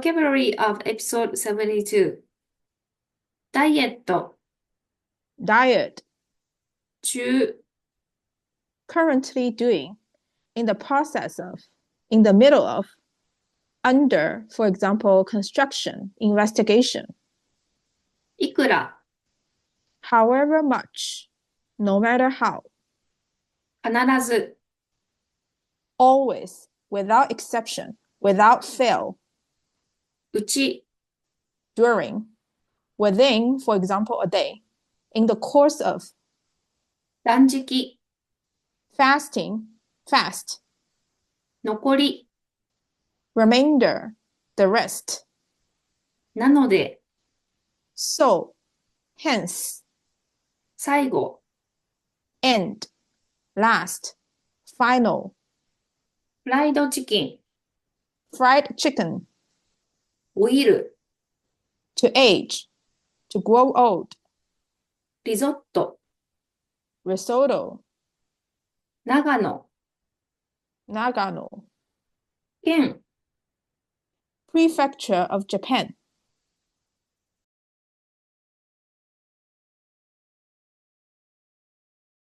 Vocabulary of Episode 72 ダイエット diet, 中 currently doing, in the process of, in the middle of, under, for example, construction, investigation, いくら however much, no matter how, 必ず always, without exception, without fail, うち during, within, for example, a day, in the course of, 断食 fasting, fast, 残り remainder, the rest, なので so, hence, 最後 end, last, final, フライドチキン fried chicken, オイル to age, to grow old, リゾット risotto, 長野 Nagano, 県 prefecture of Japan,